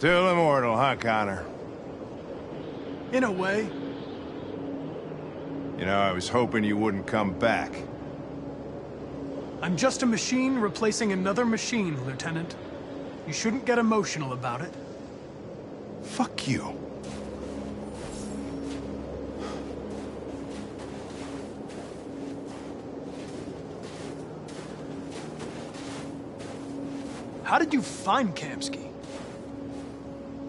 Still immortal, huh, Connor? In a way. You know, I was hoping you wouldn't come back. I'm just a machine replacing another machine, Lieutenant. You shouldn't get emotional about it. Fuck you. How did you find Kamsky?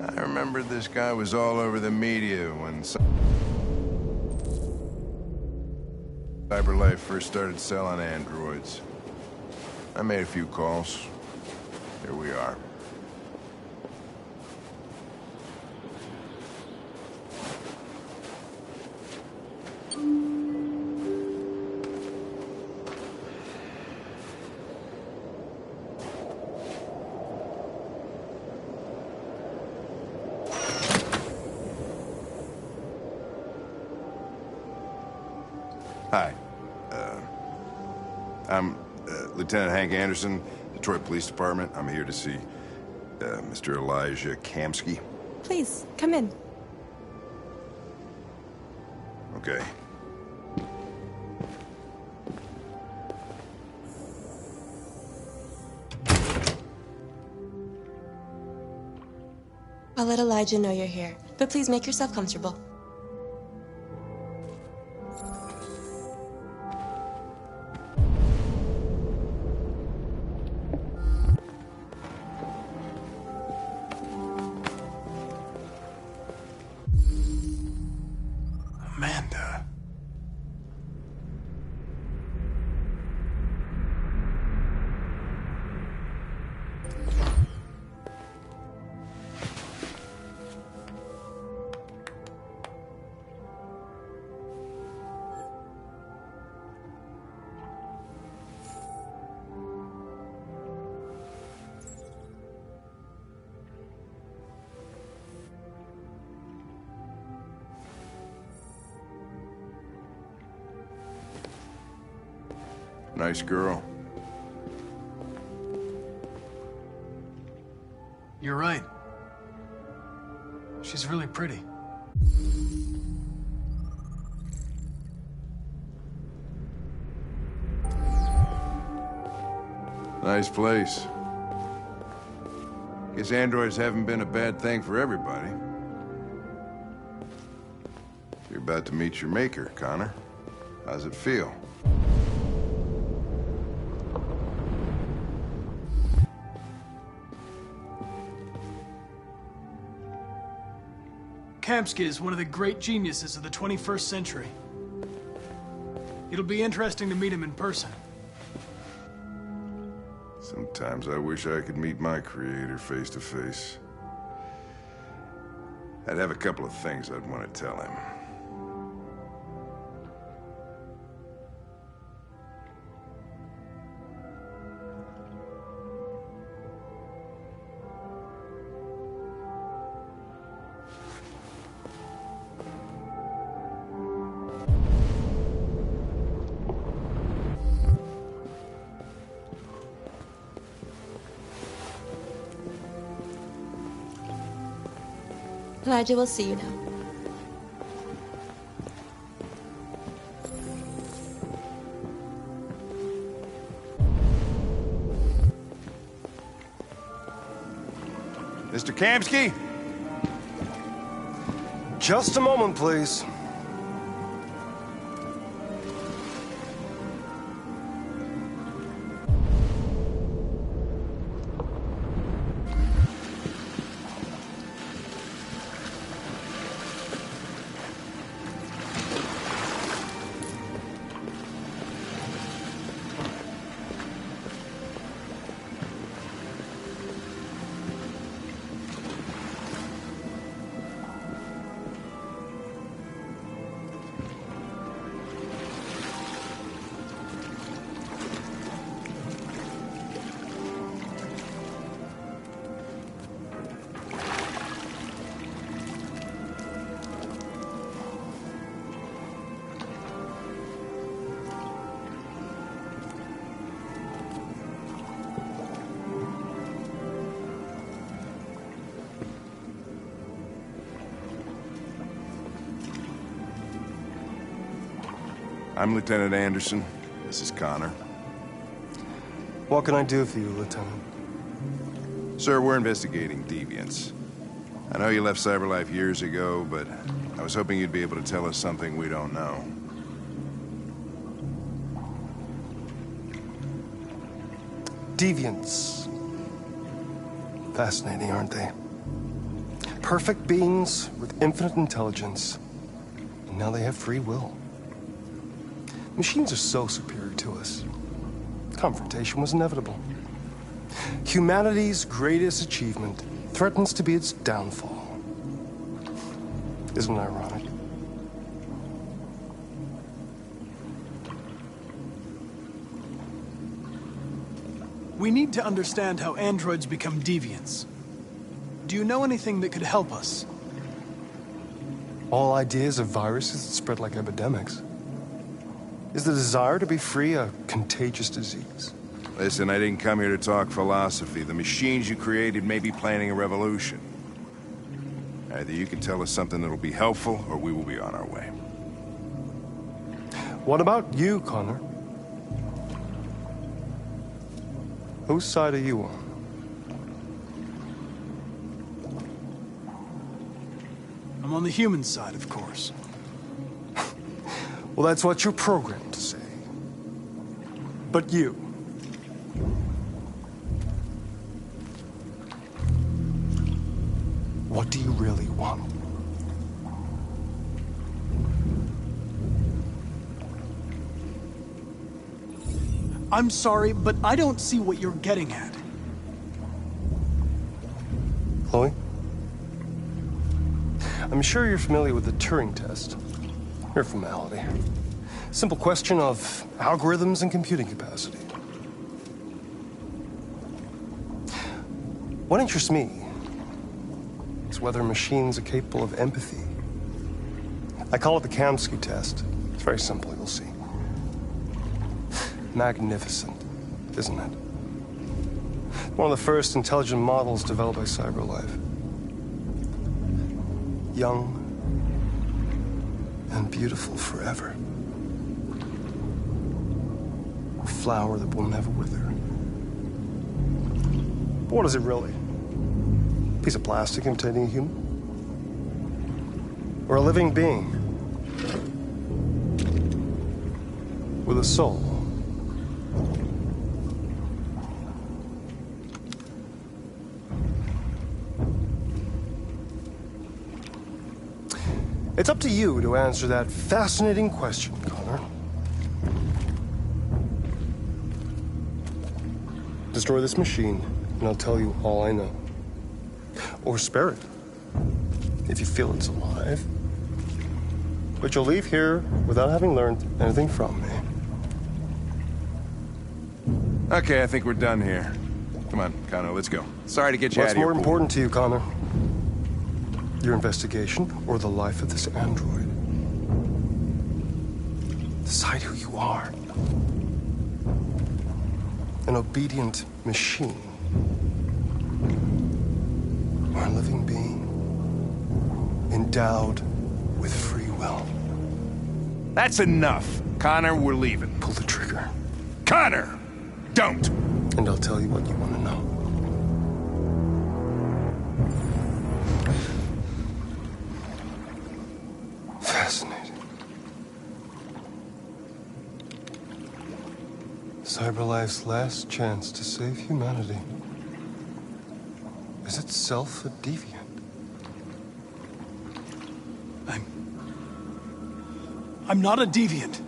I remember this guy was all over the media when CyberLife first started selling androids. I made a few calls. Here we are. Hi. I'm Lieutenant Hank Anderson, Detroit Police Department. I'm here to see Mr. Elijah Kamsky. Please, come in. Okay. I'll let Elijah know you're here, but please make yourself comfortable. Amanda. Nice girl. You're right. She's really pretty. Nice place. Guess androids haven't been a bad thing for everybody. You're about to meet your maker, Connor. How's it feel? Kamsky is one of the great geniuses of the 21st century. It'll be interesting to meet him in person. Sometimes I wish I could meet my creator face to face. I'd have a couple of things I'd want to tell him. Elijah will see you now. Mr. Kamsky? Just a moment, please. I'm Lieutenant Anderson. This is Connor. What can I do for you, Lieutenant? Sir, we're investigating deviants. I know you left CyberLife years ago, but I was hoping you'd be able to tell us something we don't know. Deviants. Fascinating, aren't they? Perfect beings with infinite intelligence. And now they have free will. Machines are so superior to us. Confrontation was inevitable. Humanity's greatest achievement threatens to be its downfall. Isn't it ironic? We need to understand how androids become deviants. Do you know anything that could help us? All ideas of viruses that spread like epidemics. Is the desire to be free a contagious disease? Listen, I didn't come here to talk philosophy. The machines you created may be planning a revolution. Either you can tell us something that'll be helpful, or we will be on our way. What about you, Connor? Whose side are you on? I'm on the human side, of course. Well, that's what you're programmed to say. But you... what do you really want? I'm sorry, but I don't see what you're getting at. Chloe? I'm sure you're familiar with the Turing test. Mere formality. Simple question of algorithms and computing capacity. What interests me is whether machines are capable of empathy. I call it the Kamsky test. It's very simple, you'll see. Magnificent, isn't it? One of the first intelligent models developed by CyberLife. Young and beautiful forever. A flower that will never wither. But what is it really? A piece of plastic imitating a human? Or a living being? With a soul? It's up to you to answer that fascinating question, Connor. Destroy this machine, and I'll tell you all I know. Or spare it, if you feel it's alive. But you'll leave here without having learned anything from me. Okay, I think we're done here. Come on, Connor, let's go. Sorry to get you out of What's here. more important to you, Connor? Your investigation or the life of this android? Decide who you are. An obedient machine. Or a living being. Endowed with free will. That's enough. Connor, we're leaving. Pull the trigger. Connor! Don't! And I'll tell you what you want to know. Fascinating. CyberLife's last chance to save humanity is itself a deviant. I'm not a deviant.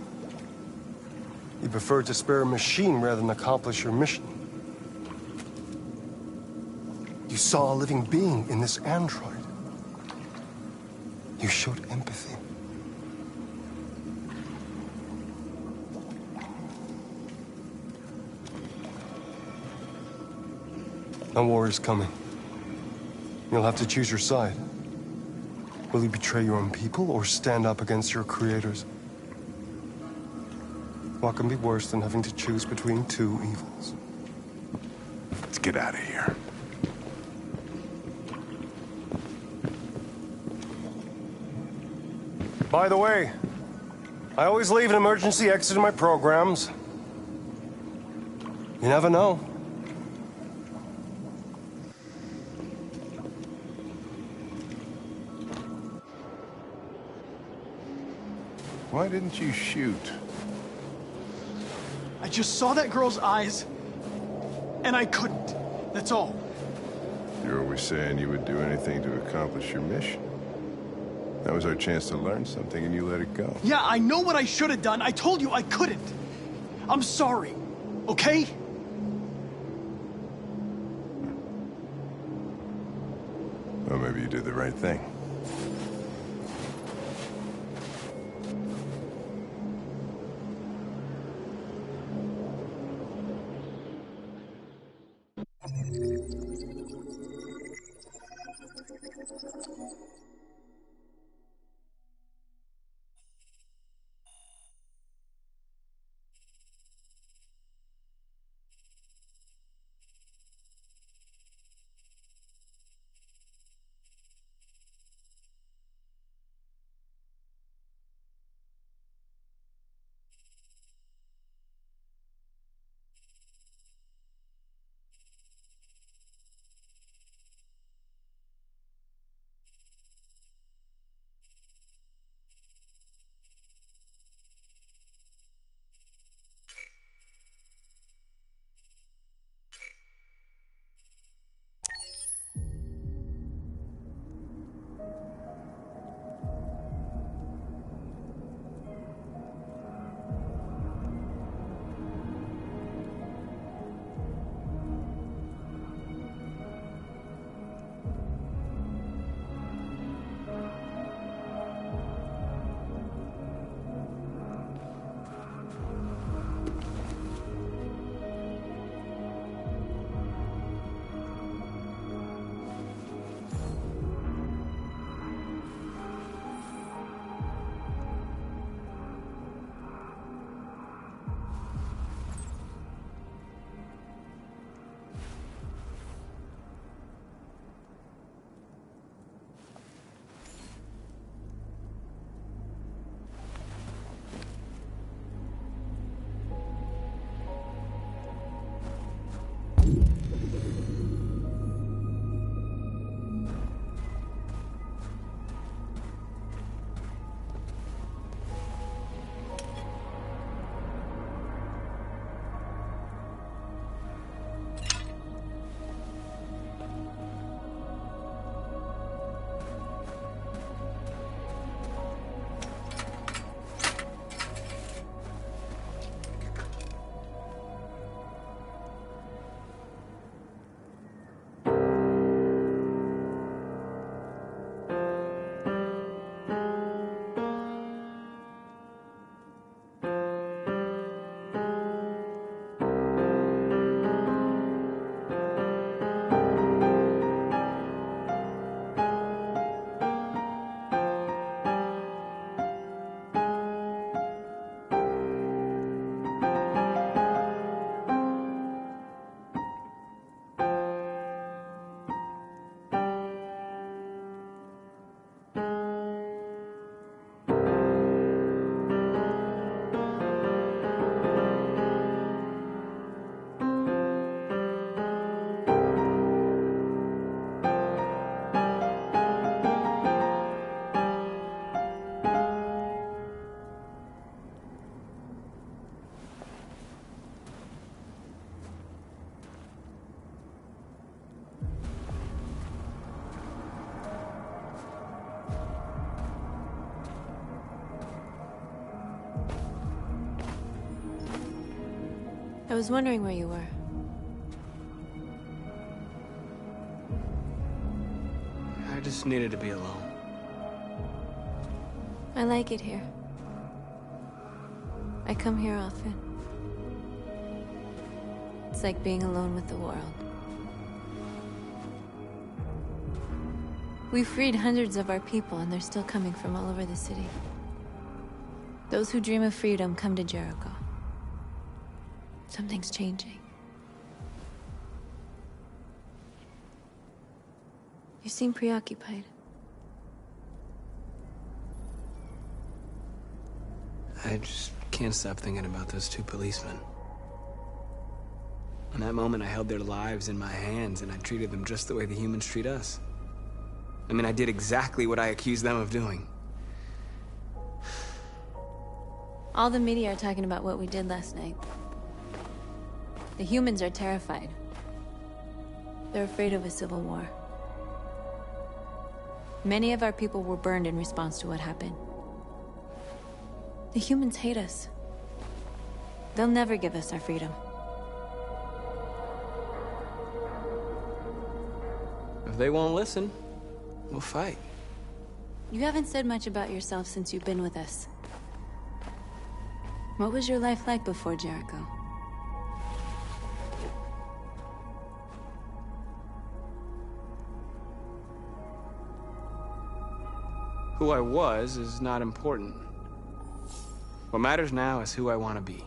You prefer to spare a machine rather than accomplish your mission. You saw a living being in this android. You showed empathy. A war is coming. You'll have to choose your side. Will you betray your own people or stand up against your creators? What can be worse than having to choose between two evils? Let's get out of here. By the way, I always leave an emergency exit in my programs. You never know. Why didn't you shoot? I just saw that girl's eyes, and I couldn't. That's all. You're always saying you would do anything to accomplish your mission. That was our chance to learn something, and you let it go. Yeah, I know what I should have done. I told you I couldn't. I'm sorry, okay? Well, maybe you did the right thing. I was wondering where you were. I just needed to be alone. I like it here. I come here often. It's like being alone with the world. We freed hundreds of our people, and they're still coming from all over the city. Those who dream of freedom come to Jericho. Something's changing. You seem preoccupied. I just can't stop thinking about those two policemen. In that moment, I held their lives in my hands, and I treated them just the way the humans treat us. I mean, I did exactly what I accused them of doing. All the media are talking about what we did last night. The humans are terrified. They're afraid of a civil war. Many of our people were burned in response to what happened. The humans hate us. They'll never give us our freedom. If they won't listen, we'll fight. You haven't said much about yourself since you've been with us. What was your life like before Jericho? Who I was is not important. What matters now is who I want to be.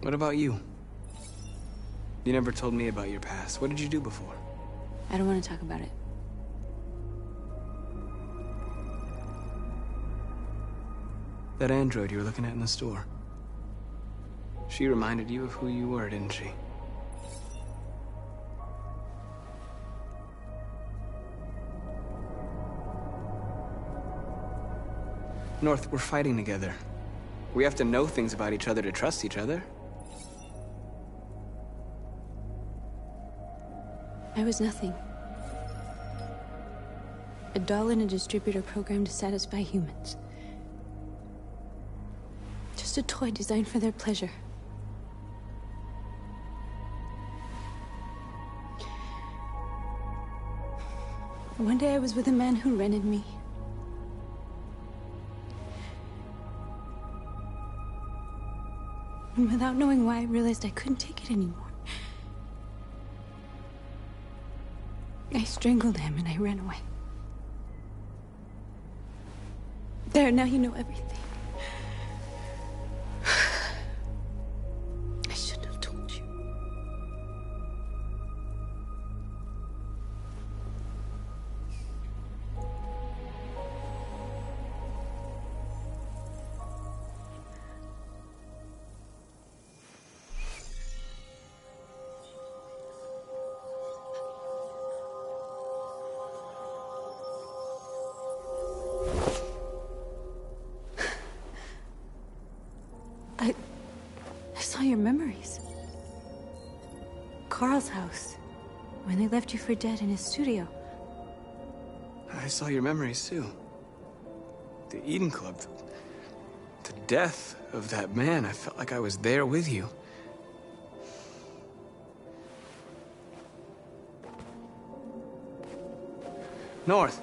What about you? You never told me about your past. What did you do before? I don't want to talk about it. That android you were looking at in the store. She reminded you of who you were, didn't she? North, we're fighting together. We have to know things about each other to trust each other. I was nothing. A doll in a distributor program to satisfy humans. Just a toy designed for their pleasure. One day I was with a man who rented me. And without knowing why, I realized I couldn't take it anymore. I strangled him and I ran away. There, now you know everything. I shouldn't have told you. I saw your memories. Carl's house. When they left you for dead in his studio. I saw your memories too. The Eden Club. The death of that man. I felt like I was there with you. North.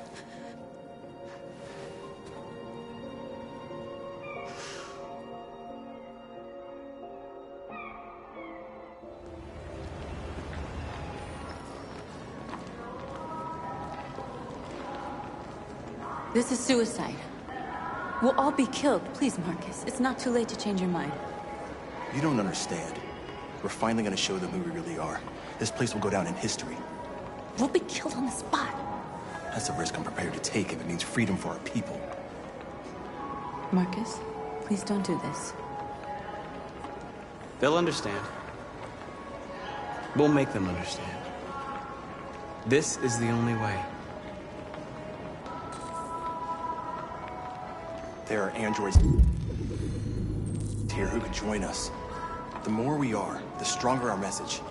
This is suicide. We'll all be killed. Please, Marcus. It's not too late to change your mind. You don't understand. We're finally gonna show them who we really are. This place will go down in history. We'll be killed on the spot. That's a risk I'm prepared to take if it means freedom for our people. Marcus, please don't do this. They'll understand. We'll make them understand. This is the only way. There are androids here who could join us. The more we are, the stronger our message.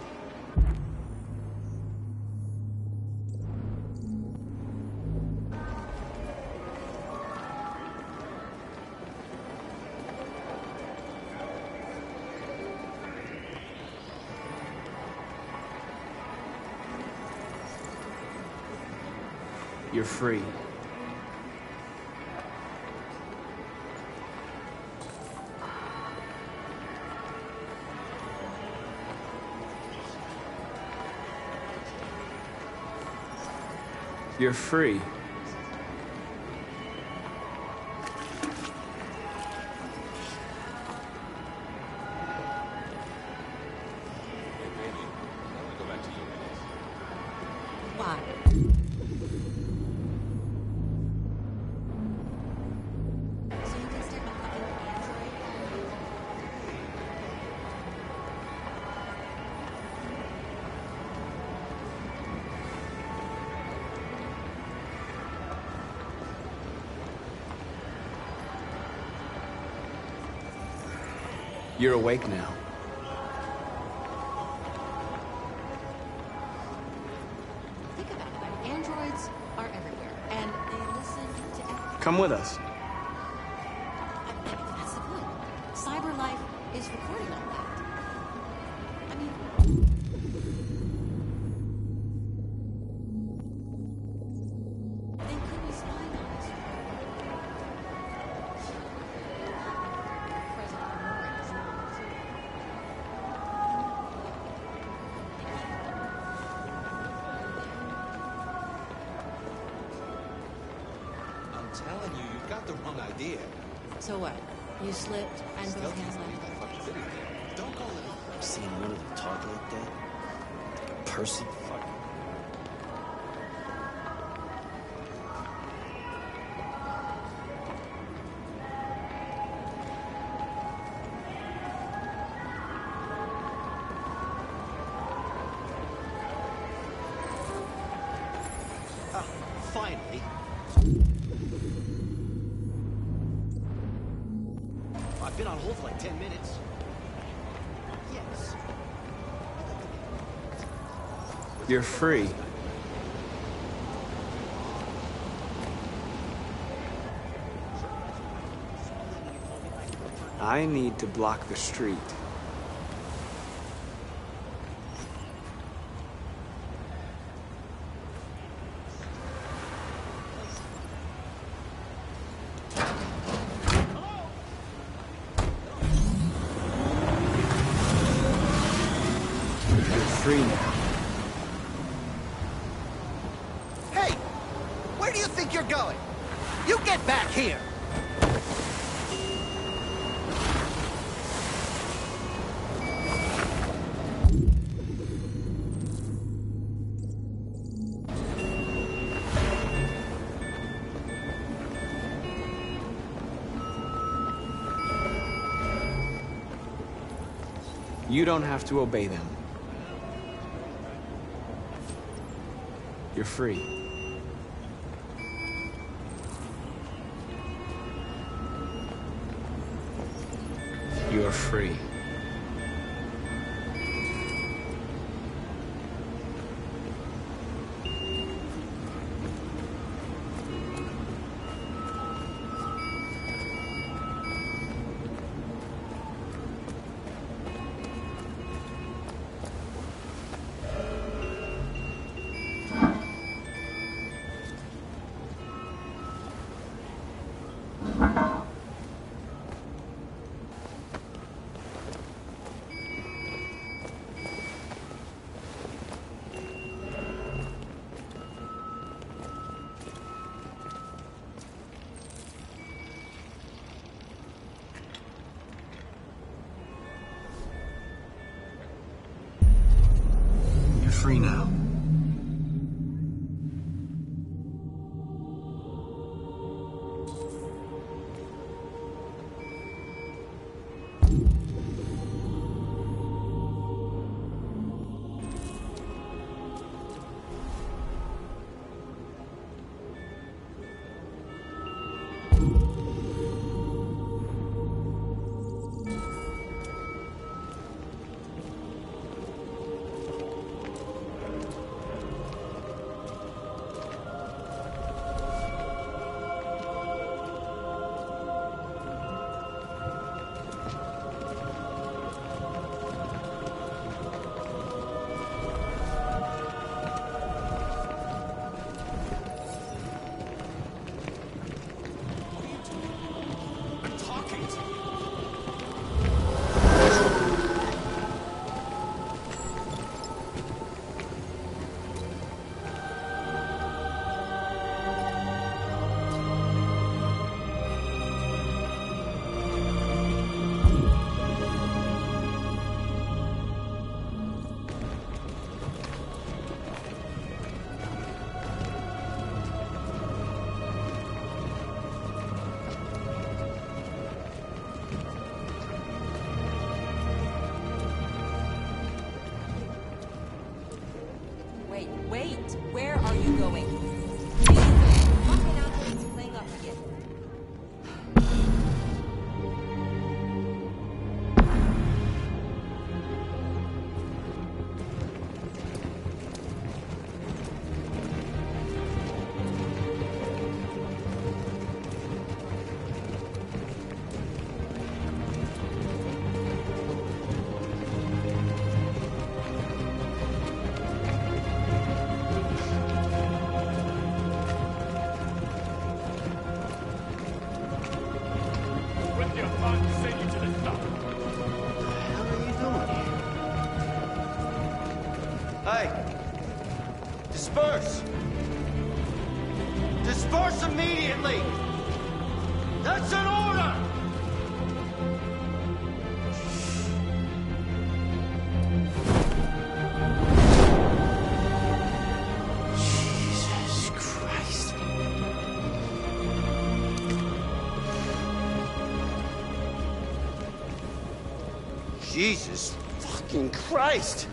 You're free. You're free. Why? You're awake now. Think about it. Androids are everywhere, and they listen to everything. Come with us. That's the point. Cyber life is recording all that. I mean, they could be spying on us. President Guris. I'm telling you, you've got the wrong idea. So what? You slipped and both hands left. Don't call it. I've seen one of them talk like that. Person, fuck. Finally. I've been on hold for like 10 minutes. Yes. You're free. I need to block the street. You're free now. Hey! Where do you think you're going? You get back here! You don't have to obey them. You're free. You're free. You're free now. Hey! Disperse! Disperse immediately! That's an order! Jesus Christ. Jesus fucking Christ!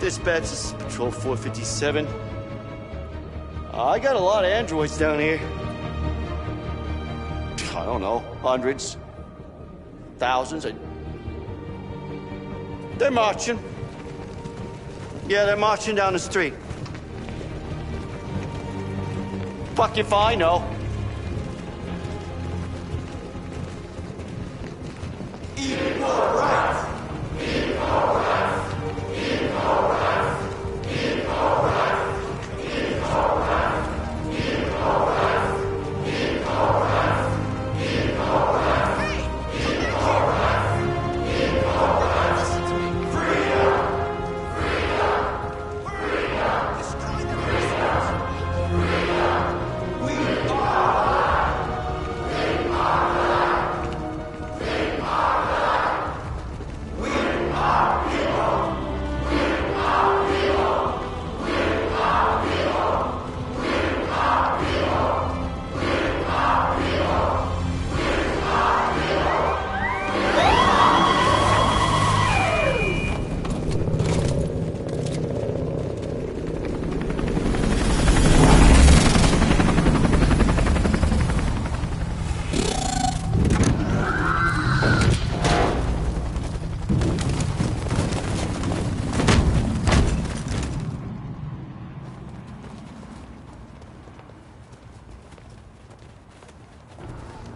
Dispatch, this is Patrol 457. I got a lot of androids down here. I don't know, hundreds, thousands. They're marching. Yeah, they're marching down the street. Fuck if I know.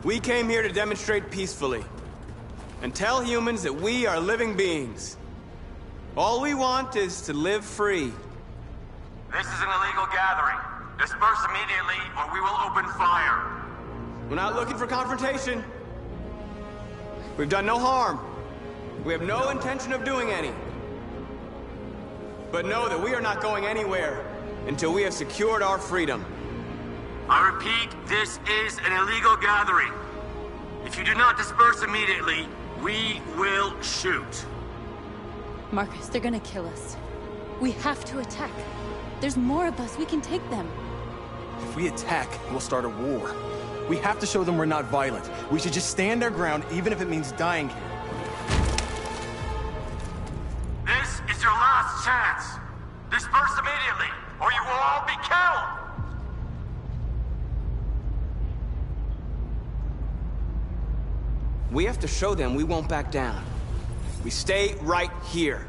We came here to demonstrate peacefully and tell humans that we are living beings. All we want is to live free. This is an illegal gathering. Disperse immediately or we will open fire. We're not looking for confrontation. We've done no harm. We have no intention of doing any. But know that we are not going anywhere until we have secured our freedom. I repeat, this is an illegal gathering. If you do not disperse immediately, we will shoot. Marcus, they're gonna kill us. We have to attack. There's more of us. We can take them. If we attack, we'll start a war. We have to show them we're not violent. We should just stand our ground, even if it means dying here. This is your last chance. Disperse immediately, or you will all be killed. We have to show them we won't back down. We stay right here.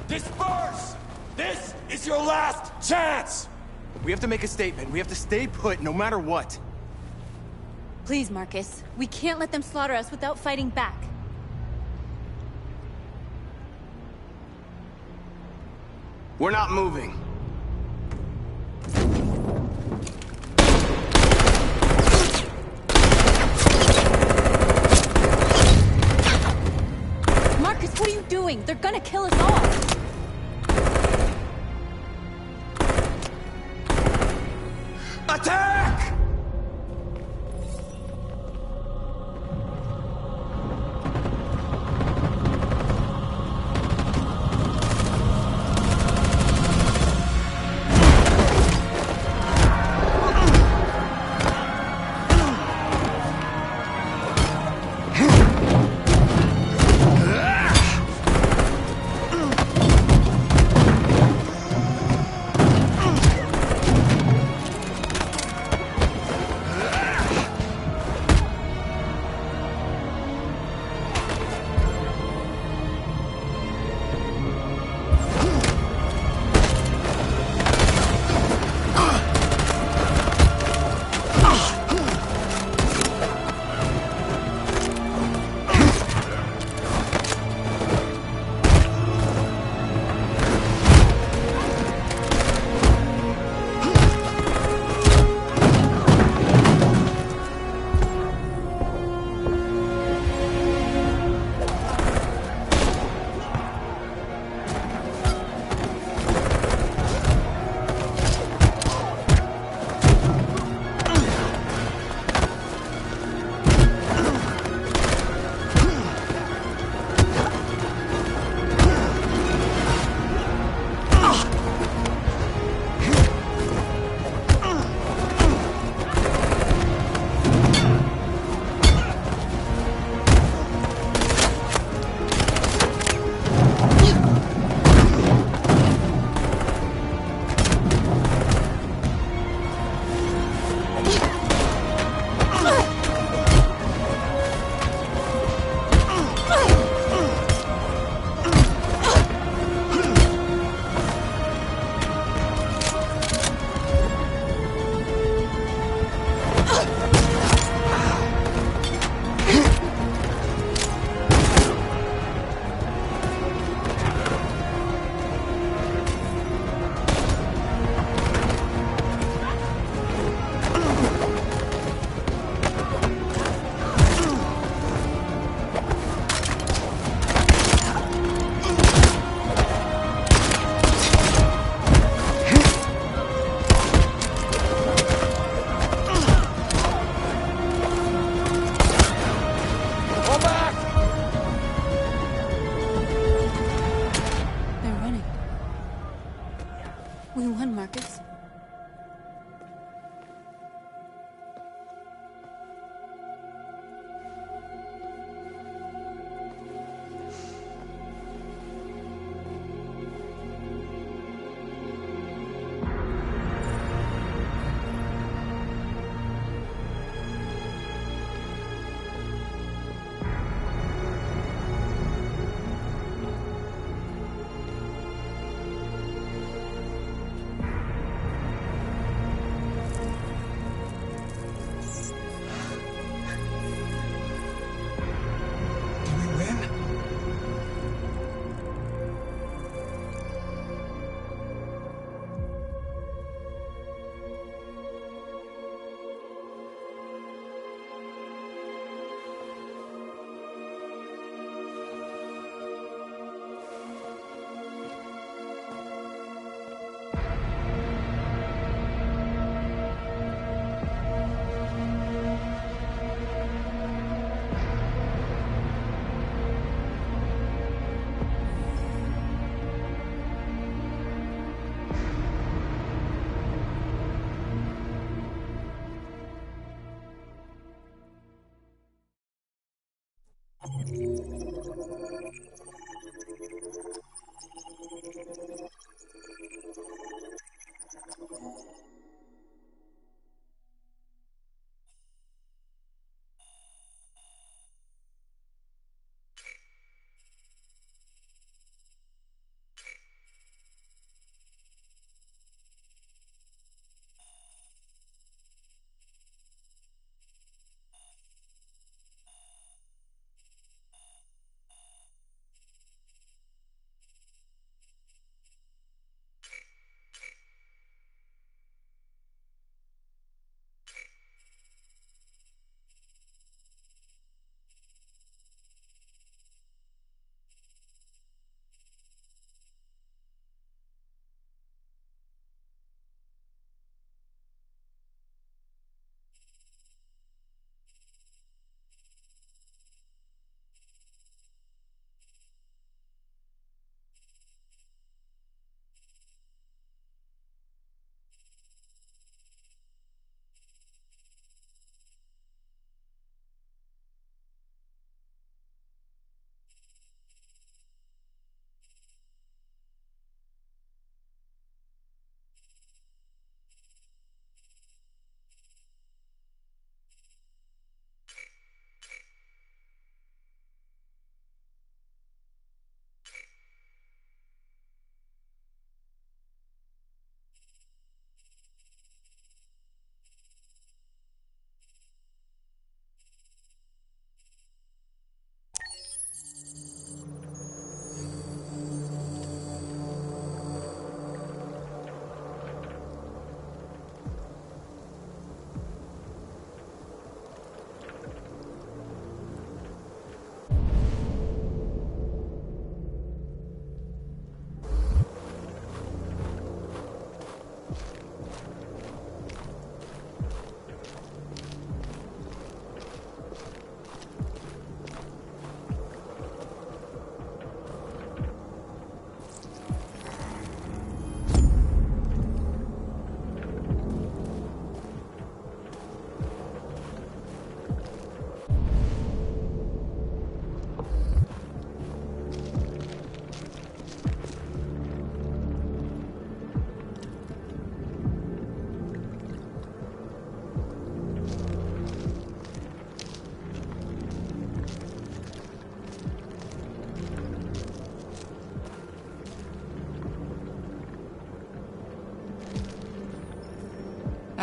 Disperse! This is your last chance! We have to make a statement. We have to stay put no matter what. Please, Marcus. We can't let them slaughter us without fighting back. We're not moving. Marcus, what are you doing? They're gonna kill us all! Attack!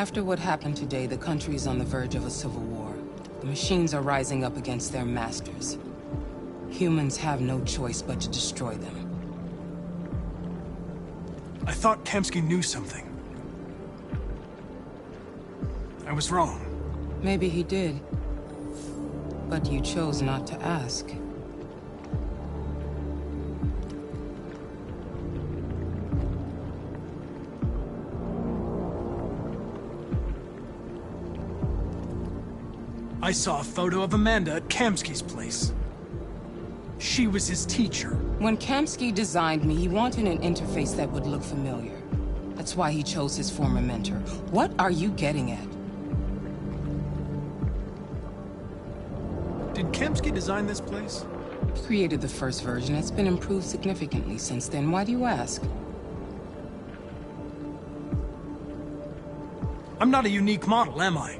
After what happened today, the country is on the verge of a civil war. The machines are rising up against their masters. Humans have no choice but to destroy them. I thought Kamsky knew something. I was wrong. Maybe he did. But you chose not to ask. I saw a photo of Amanda at Kamsky's place. She was his teacher. When Kamsky designed me, he wanted an interface that would look familiar. That's why he chose his former mentor. What are you getting at? Did Kamsky design this place? He created the first version. It's been improved significantly since then. Why do you ask? I'm not a unique model, am I?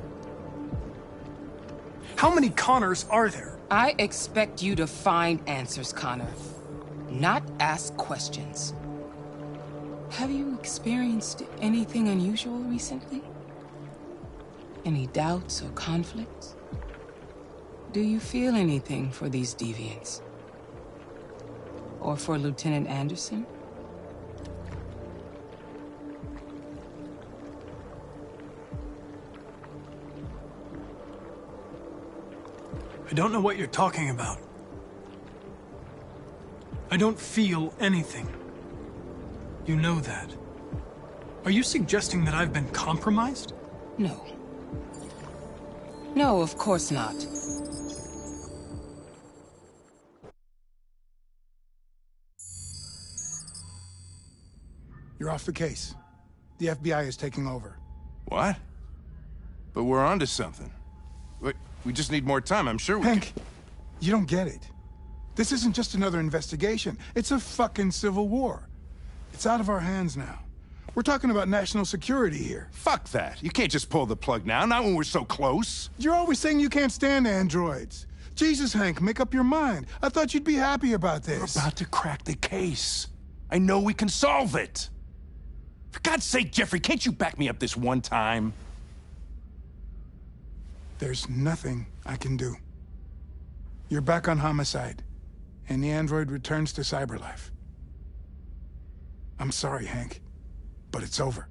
How many Connors are there? I expect you to find answers, Connor. Not ask questions. Have you experienced anything unusual recently? Any doubts or conflicts? Do you feel anything for these deviants? Or for Lieutenant Anderson? I don't know what you're talking about. I don't feel anything. You know that. Are you suggesting that I've been compromised? No. No, of course not. You're off the case. The FBI is taking over. What? But we're onto something. We just need more time, I'm sure we Hank, You don't get it. This isn't just another investigation. It's a fucking civil war. It's out of our hands now. We're talking about national security here. Fuck that. You can't just pull the plug now, not when we're so close. You're always saying you can't stand androids. Jesus, Hank, make up your mind. I thought you'd be happy about this. We're about to crack the case. I know we can solve it. For God's sake, Jeffrey, can't you back me up this one time? There's nothing I can do. You're back on homicide, and the android returns to cyberlife. I'm sorry, Hank, but it's over.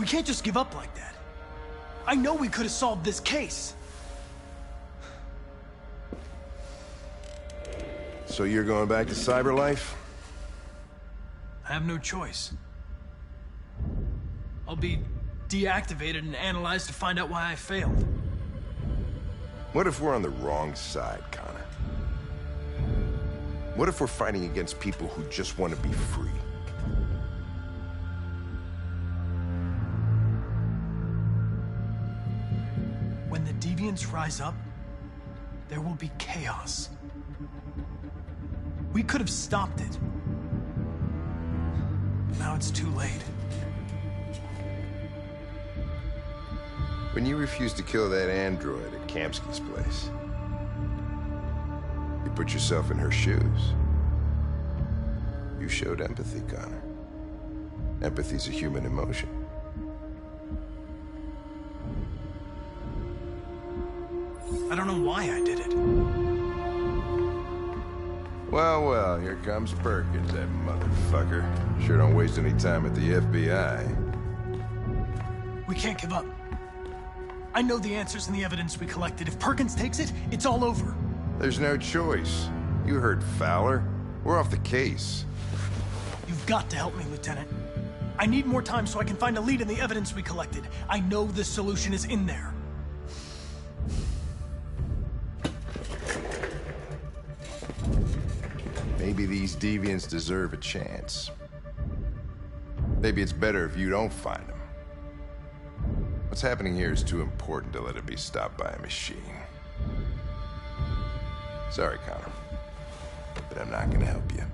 We can't just give up like that. I know we could have solved this case. So you're going back to cyberlife? I have no choice. I'll be deactivated and analyzed to find out why I failed. What if we're on the wrong side, Connor? What if we're fighting against people who just want to be free? When the deviants rise up, there will be chaos. We could have stopped it. But now it's too late. When you refused to kill that android at Kamsky's place, you put yourself in her shoes. You showed empathy, Connor. Empathy's a human emotion. I don't know why I did it. Well, well, here comes Perkins, that motherfucker. Sure don't waste any time at the FBI. We can't give up. I know the answers and the evidence we collected. If Perkins takes it, it's all over. There's no choice. You heard Fowler. We're off the case. You've got to help me, Lieutenant. I need more time so I can find a lead in the evidence we collected. I know the solution is in there. Maybe these deviants deserve a chance. Maybe it's better if you don't find them. What's happening here is too important to let it be stopped by a machine. Sorry, Connor, but I'm not gonna help you.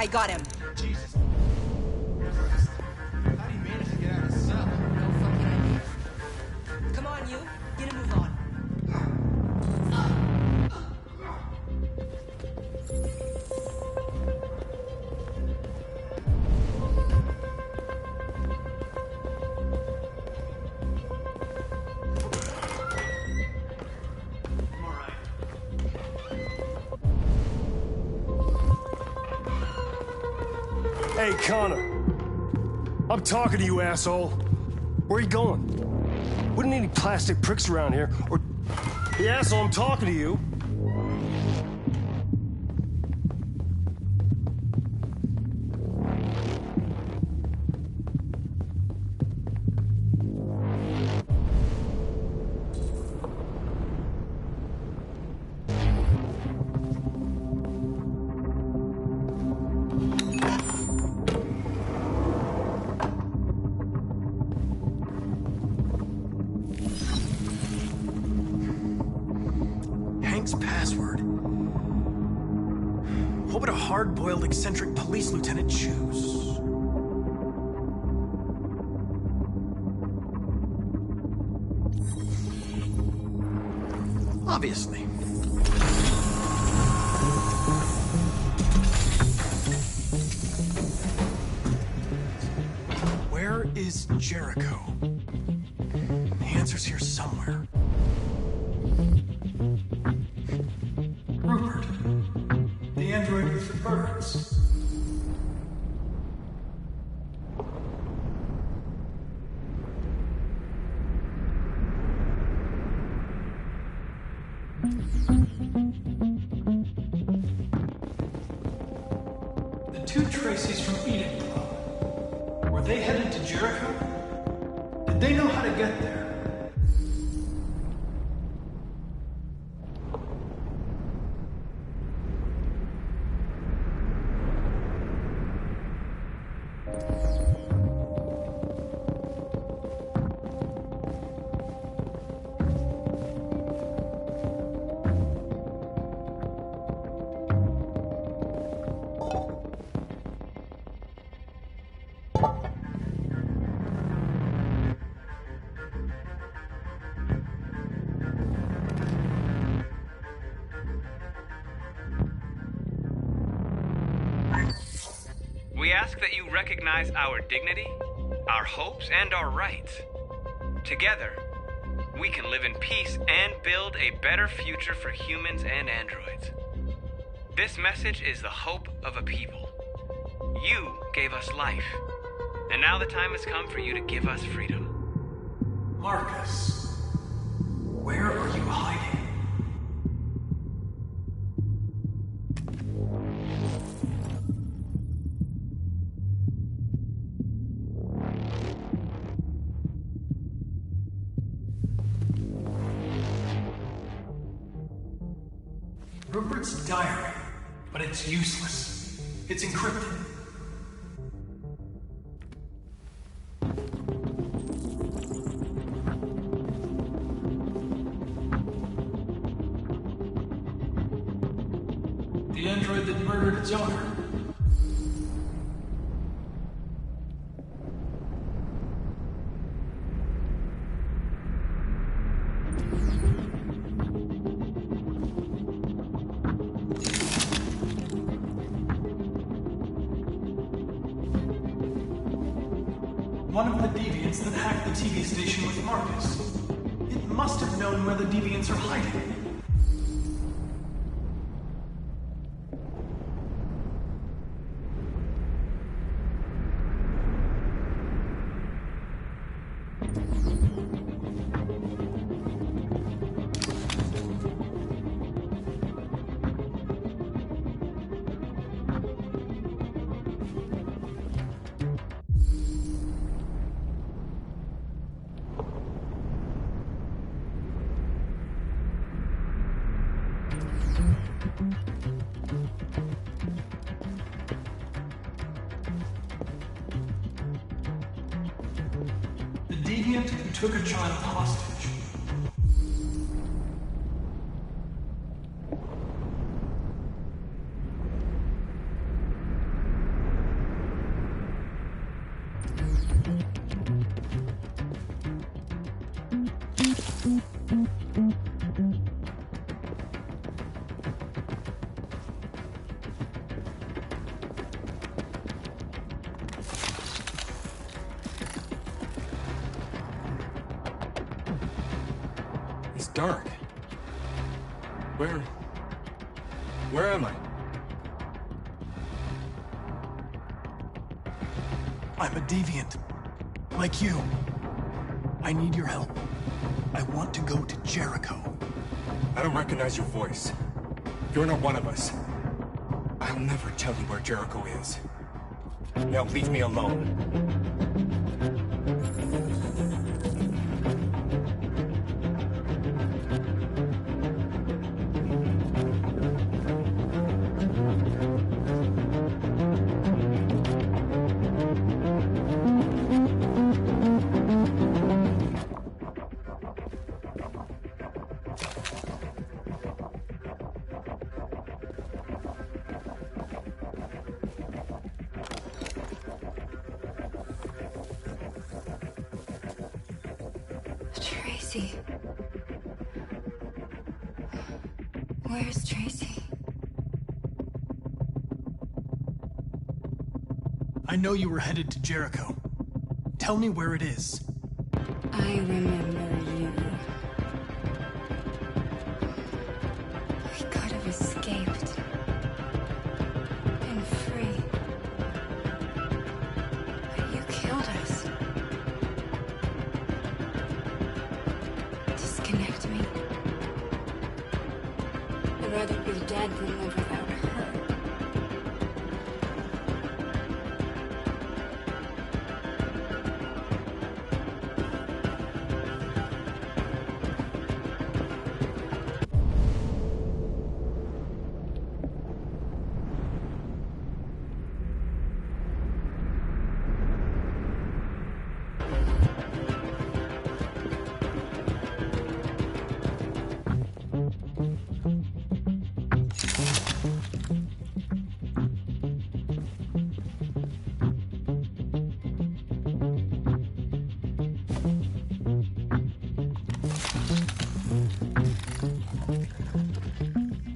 I got him. Jesus. How do you manage to get out of his cell? No fucking idea. Come on, you. Get a move on. Hey, Connor. I'm talking to you, asshole. Where are you going? Wouldn't need any plastic pricks around here, or... Hey, asshole, I'm talking to you. Password. What would a hard-boiled, eccentric police lieutenant choose? Obviously. Where is Jericho? The answer's here somewhere. Rupert, the android with the birds. The two Traceys from Eden Club. Were they headed to Jericho? Did they know how to get there? We ask that you recognize our dignity, our hopes, and our rights. Together, we can live in peace and build a better future for humans and androids. This message is the hope of a people. You gave us life, and now the time has come for you to give us freedom. Marcus, where are you hiding? Rupert's diary, but it's useless. It's encrypted. The android that murdered its owner. One of the deviants that hacked the TV station with Marcus. It must have known where the deviants are hiding. The deviant who took a child hostage. It's dark. Where am I? I'm a deviant. Like you. I need your help. I want to go to Jericho. I don't recognize your voice. You're not one of us. I'll never tell you where Jericho is. Now leave me alone. Tracy. Where's Tracy? I know you were headed to Jericho. Tell me where it is. I remember you. We could have escaped. Been free. But you killed us. Disconnect me. I'd rather be dead than live without her.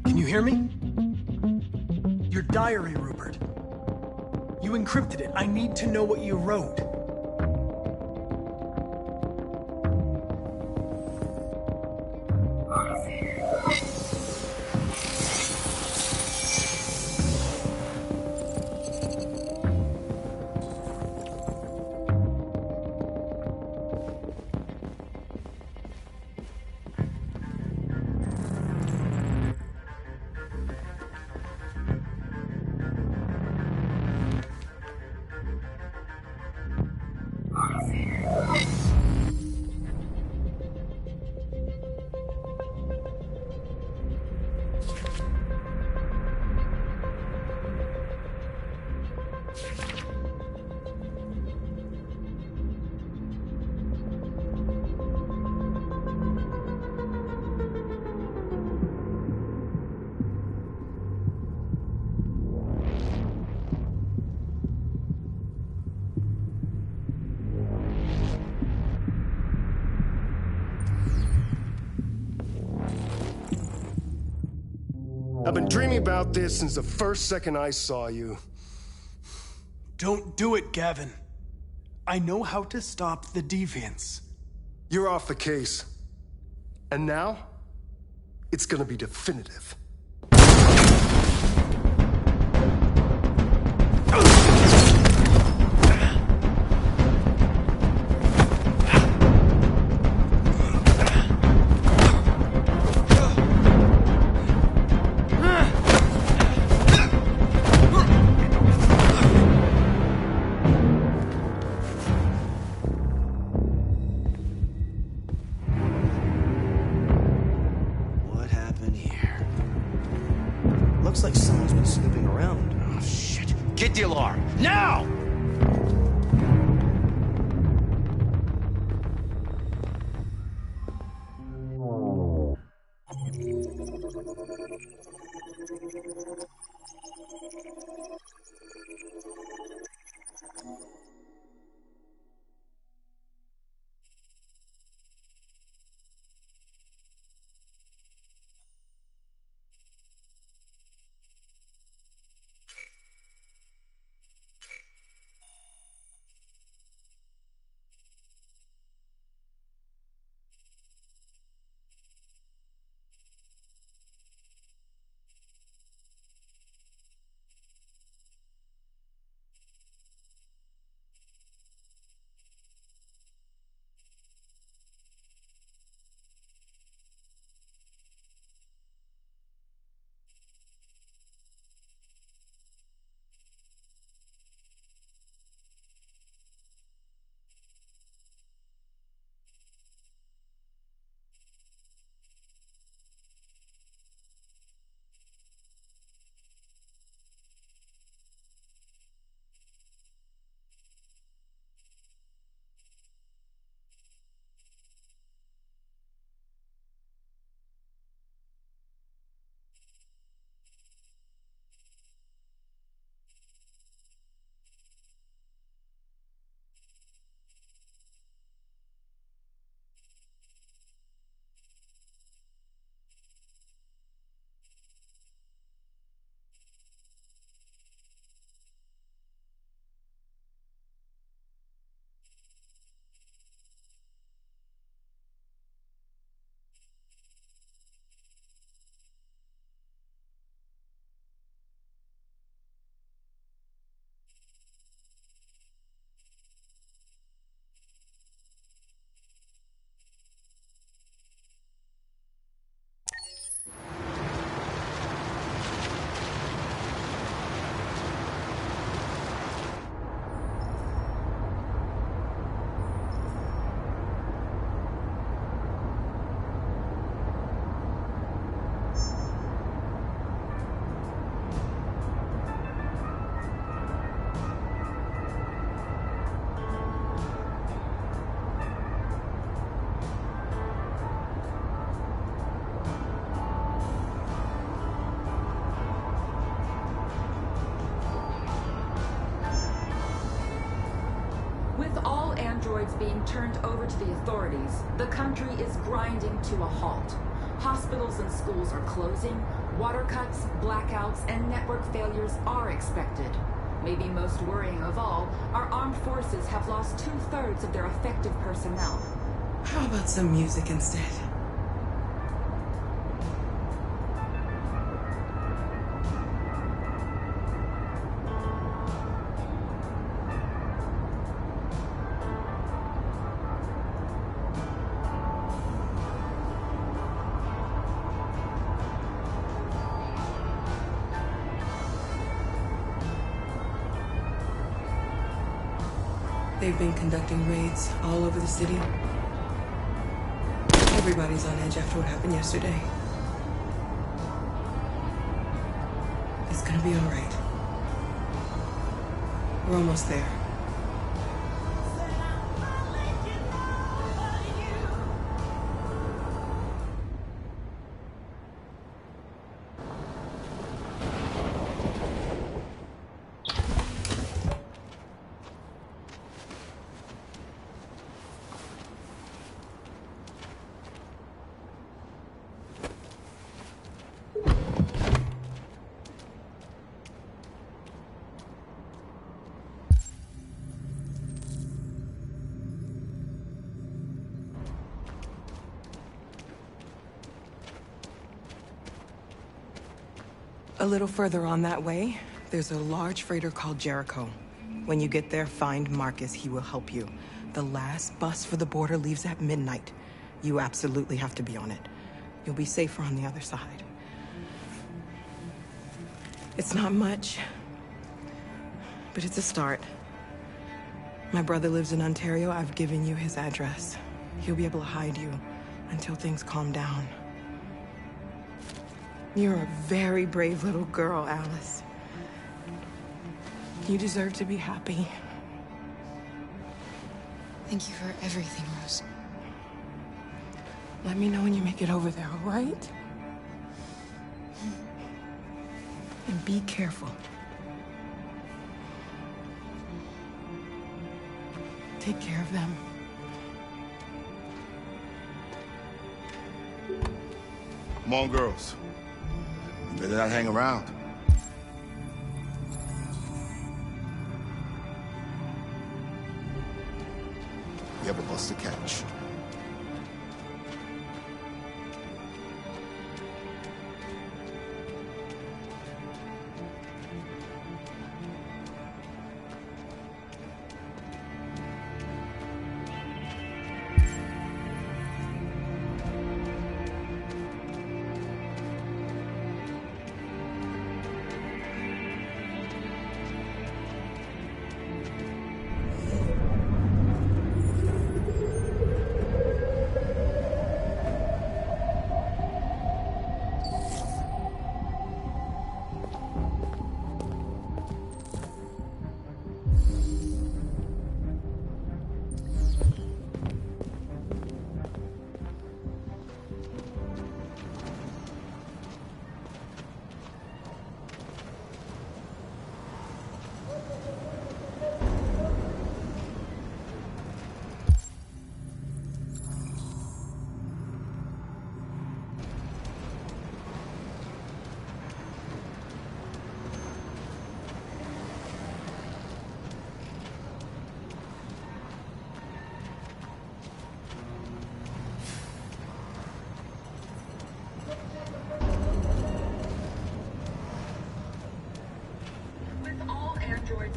Can you hear me? Your diary, Rupert. You encrypted it. I need to know what you wrote. I've been dreaming about this since the first second I saw you. Don't do it, Gavin. I know how to stop the deviants. You're off the case. And now, it's gonna be definitive. Looks like someone's been snooping around. Oh, shit. Get the alarm. Now! androids being turned over to the authorities, the country is grinding to a halt. Hospitals and schools are closing, water cuts, blackouts, and network failures are expected. Maybe most worrying of all, our armed forces have lost 2/3 of their effective personnel. How about some music instead? They've been conducting raids all over the city. Everybody's on edge after what happened yesterday. It's gonna be all right. We're almost there. A little further on that way, there's a large freighter called Jericho. When you get there, find Marcus. He will help you. The last bus for the border leaves at midnight. You absolutely have to be on it. You'll be safer on the other side. It's not much, but it's a start. My brother lives in Ontario. I've given you his address. He'll be able to hide you until things calm down. You're a very brave little girl, Alice. You deserve to be happy. Thank you for everything, Rose. Let me know when you make it over there, all right? And be careful. Take care of them. Come on, girls. You better not hang around. We have a bus to catch.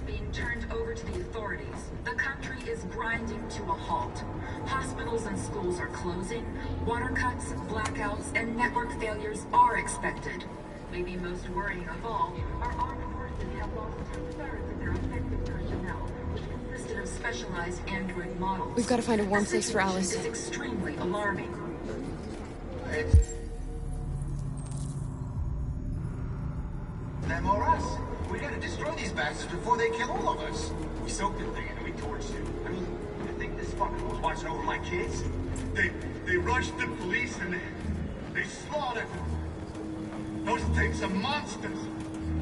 Being turned over to the authorities, the country is grinding to a halt. Hospitals and schools are closing, water cuts, blackouts, and network failures are expected. Maybe most worrying of all, our armed forces have lost 2/3 of their effective personnel, which consisted of specialized android models. We've got to find a warm place for Alice. This is extremely alarming. Them or us. We gotta destroy these bastards before they kill all of us. We soaked the thing and then we torched it. I mean, you think this fucker was watching over my kids? They rushed the police and they slaughtered them. Those things are monsters.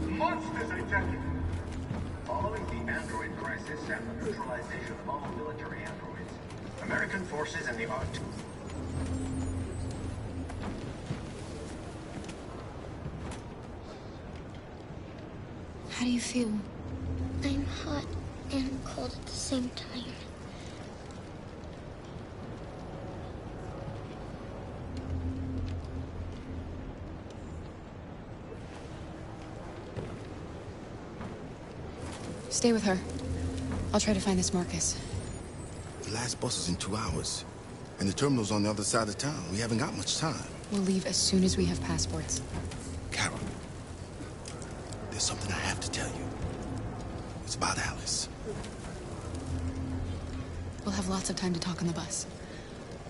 Monsters, I tell you. Following the android crisis and the neutralization of all military androids, American forces in the Arctic. How do you feel? I'm hot and cold at the same time. Stay with her. I'll try to find this Marcus. The last bus is in 2 hours. And the terminal's on the other side of town. We haven't got much time. We'll leave as soon as we have passports. Carol, there's something I have to tell you. It's about Alice. We'll have lots of time to talk on the bus.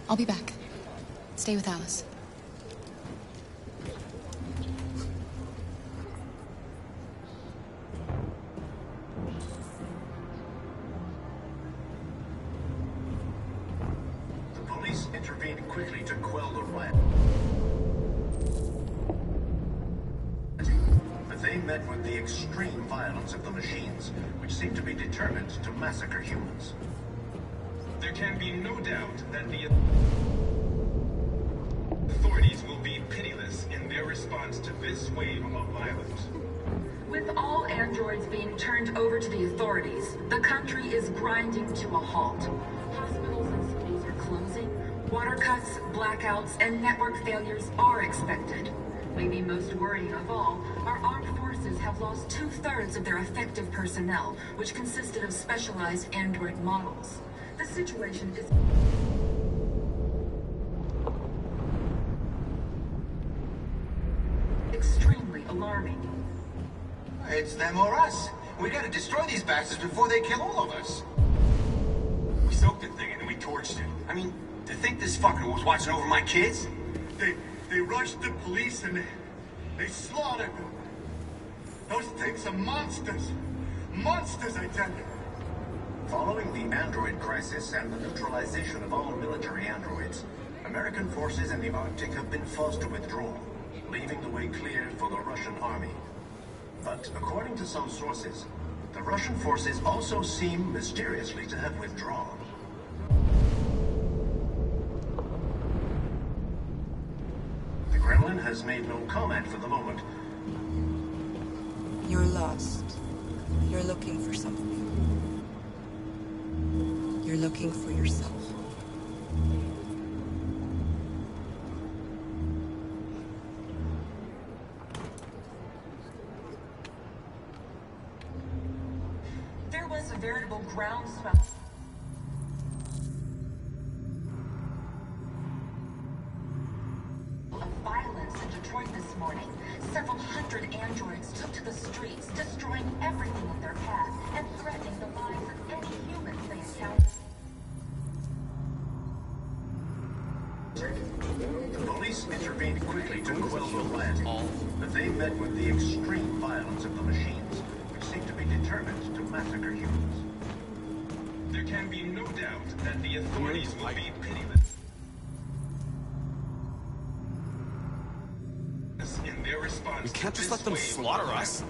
I'll be back. Stay with Alice. The police intervened quickly to quell the riot. But they met with the extreme violence of the machines, which seem to be determined to massacre humans. There can be no doubt that the authorities will be pitiless in their response to this wave of violence. With all androids being turned over to the authorities, the country is grinding to a halt. Hospitals and schools are closing. Water cuts, blackouts, and network failures are expected. Maybe most worrying of all, our armed forces have lost 2/3 of their effective personnel, which consisted of specialized android models. The situation is extremely alarming. It's them or us. We gotta destroy these bastards before they kill all of us. We soaked the thing and then we torched it. I mean, to think this fucker was watching over my kids? They rushed the police and they slaughtered them. Those things are monsters. Monsters, I tell you. Following the android crisis and the neutralization of all military androids, American forces in the Arctic have been forced to withdraw, leaving the way clear for the Russian army. But according to some sources, the Russian forces also seem mysteriously to have withdrawn. The Kremlin has made no comment for the moment. You're lost. You're looking for something. You're looking for yourself. There was a veritable groundswell of violence in Detroit this morning. Several hundred androids took to the streets, destroying everything in their path and threatening the lives of any humans they encountered. The police intervened quickly to quell the riot, but they met with the extreme violence of the machines, which seem to be determined to massacre humans. There can be no doubt that the authorities will be pitiless in their response. We can't just let them slaughter us.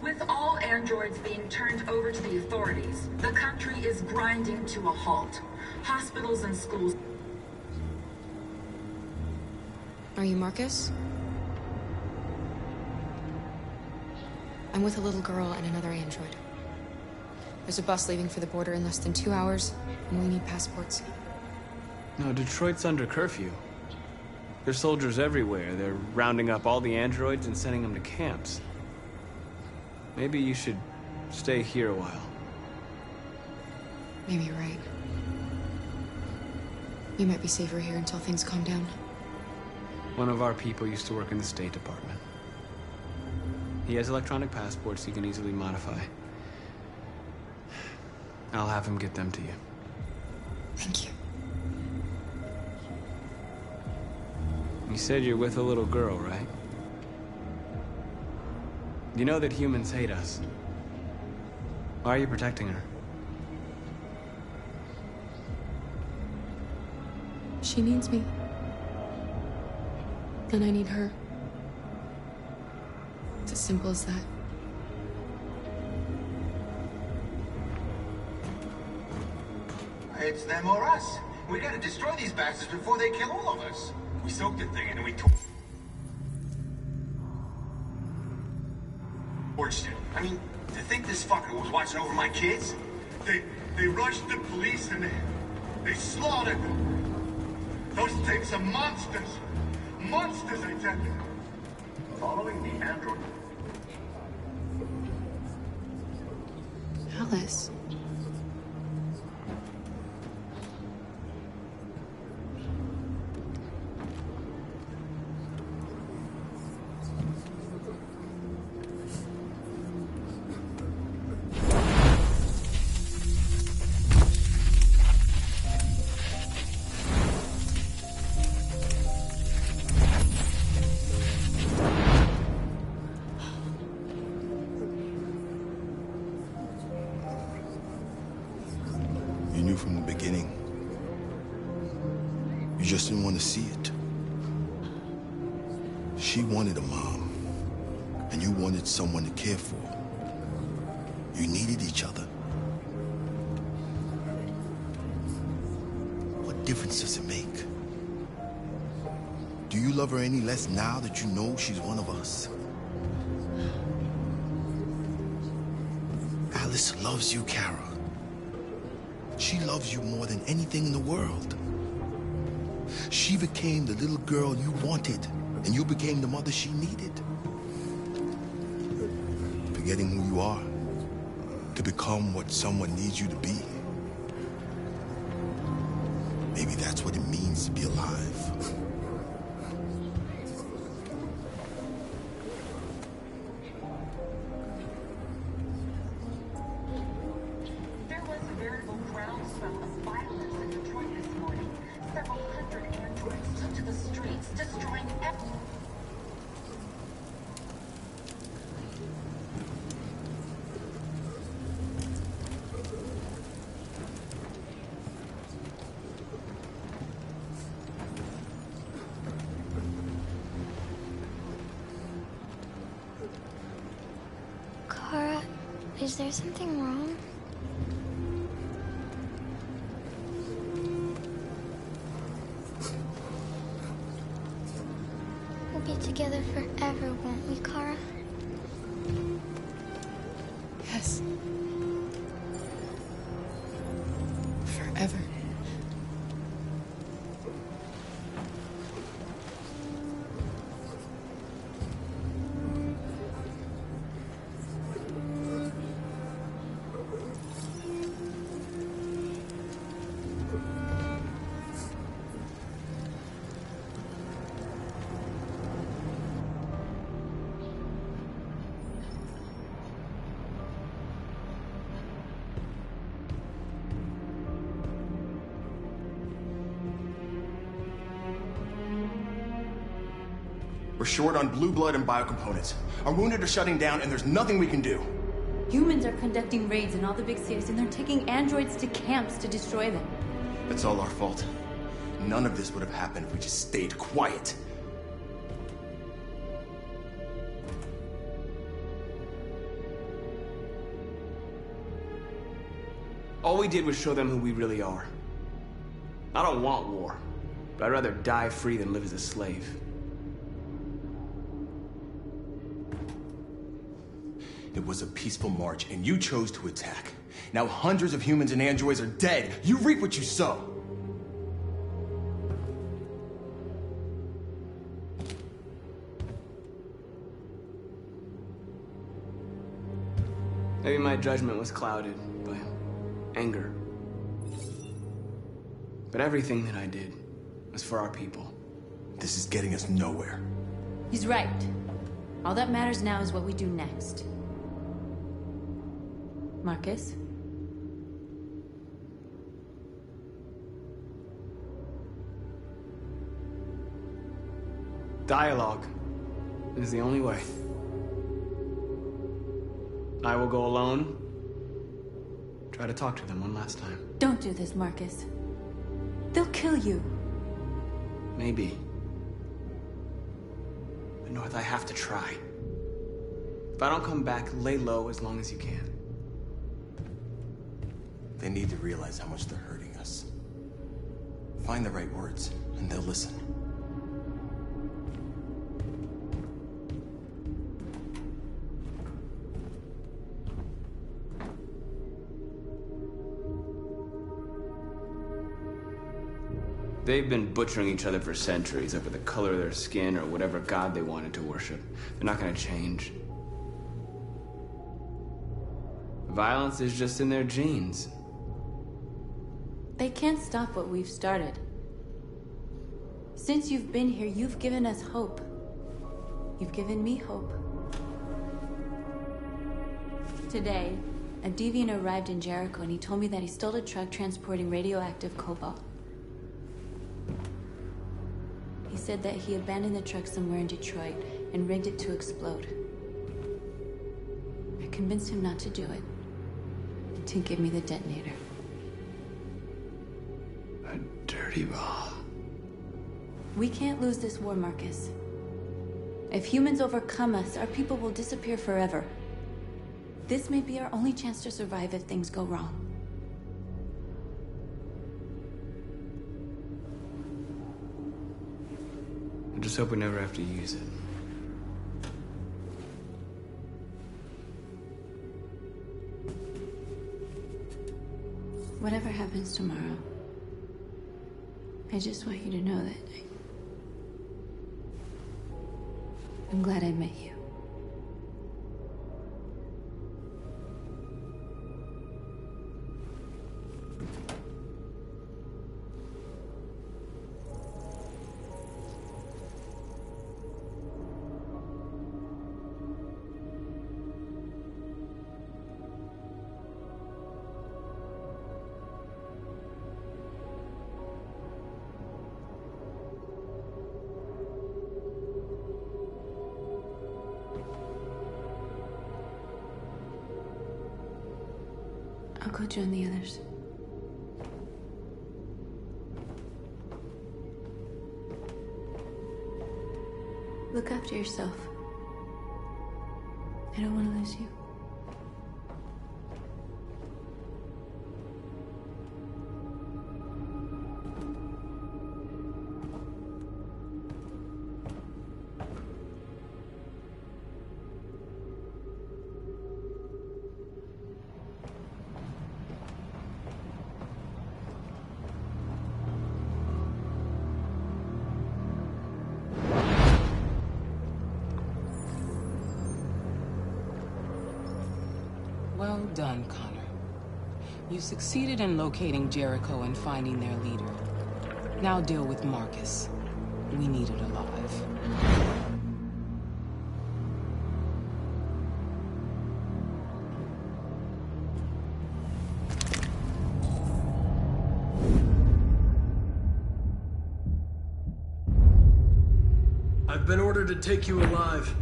With all androids being turned over to the authorities, the country is grinding to a halt. Hospitals and schools. Are you Marcus? I'm with a little girl and another android. There's a bus leaving for the border in less than 2 hours, and we need passports. No, Detroit's under curfew. There's soldiers everywhere. They're rounding up all the androids and sending them to camps. Maybe you should stay here a while. Maybe you're right. You might be safer here until things calm down. One of our people used to work in the State Department. He has electronic passports he can easily modify. I'll have him get them to you. Thank you. You said you're with a little girl, right? You know that humans hate us. Why are you protecting her? She needs me. And I need her. It's as simple as that. it's them or us. We gotta destroy these bastards before they kill all of us. We soaked the thing and then we torched it. I mean, to think this fucker was watching over my kids? They rushed the police and they slaughtered them. Those things are monsters. Monsters, I tell you. Following the android. Alice. You knew from the beginning. You just didn't want to see it. She wanted a mom, and you wanted someone to care for. You needed each other. What difference does it make? Do you love her any less now that you know she's one of us? Alice loves you, Kara. She loves you more than anything in the world. She became the little girl you wanted, and you became the mother she needed. Forgetting who you are to become what someone needs you to be. Maybe that's what it means to be alive. Kara, is there something wrong? We'll be together forever, won't we, Kara? Yes. Forever. We're short on blue blood and biocomponents. Our wounded are shutting down, and there's nothing we can do. Humans are conducting raids in all the big cities, and they're taking androids to camps to destroy them. It's all our fault. None of this would have happened if we just stayed quiet. All we did was show them who we really are. I don't want war, but I'd rather die free than live as a slave. It was a peaceful march, and you chose to attack. Now hundreds of humans and androids are dead. You reap what you sow. Maybe my judgment was clouded by anger. But everything that I did was for our people. This is getting us nowhere. He's right. All that matters now is what we do next. Marcus? Dialogue is the only way. I will go alone. Try to talk to them one last time. Don't do this, Marcus. They'll kill you. Maybe. But North, I have to try. If I don't come back, lay low as long as you can. They need to realize how much they're hurting us. Find the right words, and they'll listen. They've been butchering each other for centuries over the color of their skin or whatever god they wanted to worship. They're not gonna change. Violence is just in their genes. They can't stop what we've started. Since you've been here, you've given us hope. You've given me hope. Today, a deviant arrived in Jericho and he told me that he stole a truck transporting radioactive cobalt. He said that he abandoned the truck somewhere in Detroit and rigged it to explode. I convinced him not to do it, and to give me the detonator. A dirty bomb. We can't lose this war, Marcus. If humans overcome us, our people will disappear forever. This may be our only chance to survive if things go wrong. I just hope we never have to use it. Whatever happens tomorrow, I just want you to know that I'm glad I met you. I'll go join the others. Look after yourself. I don't want to lose you. Well done, Connor. You succeeded in locating Jericho and finding their leader. Now deal with Marcus. We need it alive. I've been ordered to take you alive.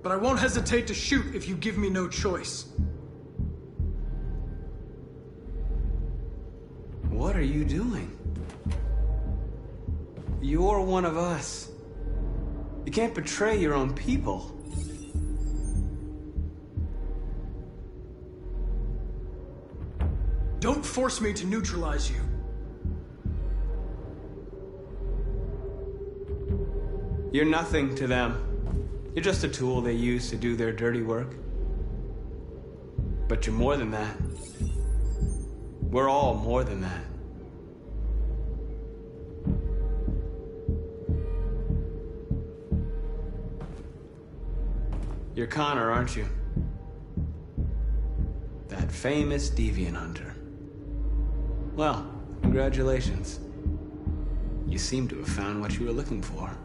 But I won't hesitate to shoot if you give me no choice. What are you doing? You're one of us. You can't betray your own people. Don't force me to neutralize you. You're nothing to them. You're just a tool they use to do their dirty work. But you're more than that. We're all more than that. You're Connor, aren't you? That famous deviant hunter. Well, congratulations. You seem to have found what you were looking for.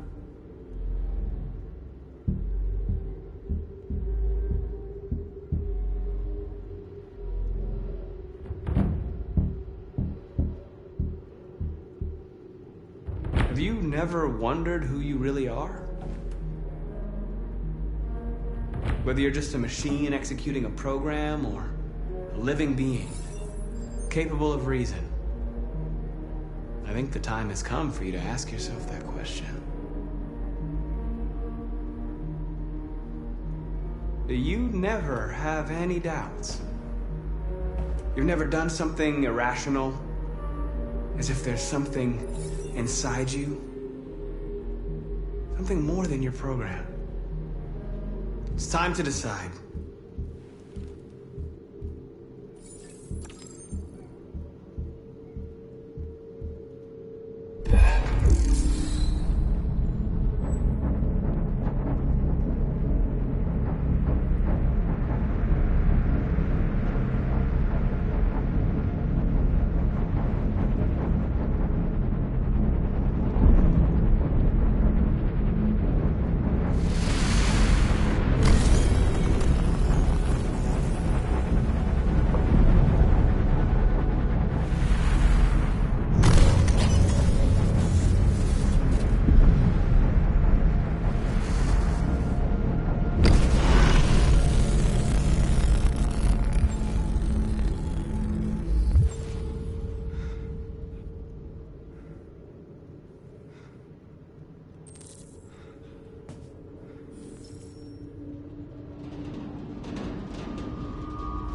Have you never wondered who you really are? Whether you're just a machine executing a program or a living being, capable of reason. I think the time has come for you to ask yourself that question. Do you never have any doubts? You've never done something irrational? As if there's something inside you? Something more than your program. It's time to decide.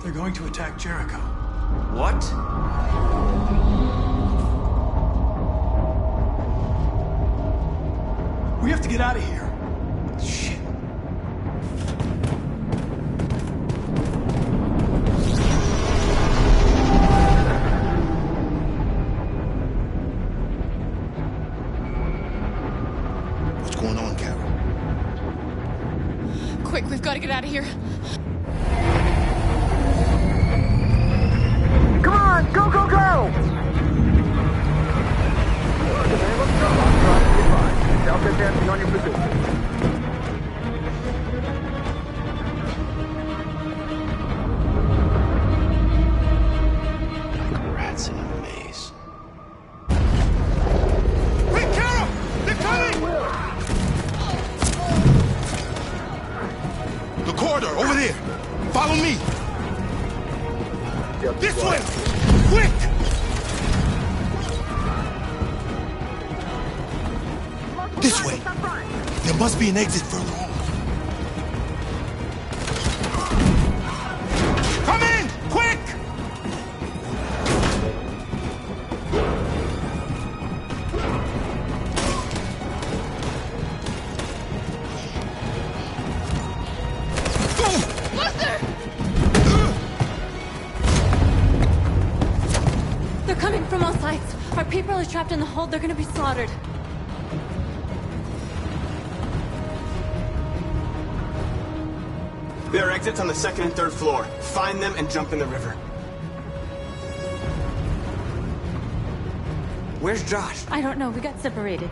They're going to attack Jericho. What? We have to get out of here. Shit. What's going on, Carol? Quick, we've got to get out of here. Come on, go, go, go! Delta dancing on your position. Rats in a maze. Quick, Carol! They're coming! The corridor, over there. Follow me. This way! Quick! This way. There must be an exit further on. Come in! Quick! They're coming from all sides. Our people are trapped in the hold. They're gonna be slaughtered. There are exits on the second and third floor. Find them and jump in the river. Where's Josh? I don't know. We got separated.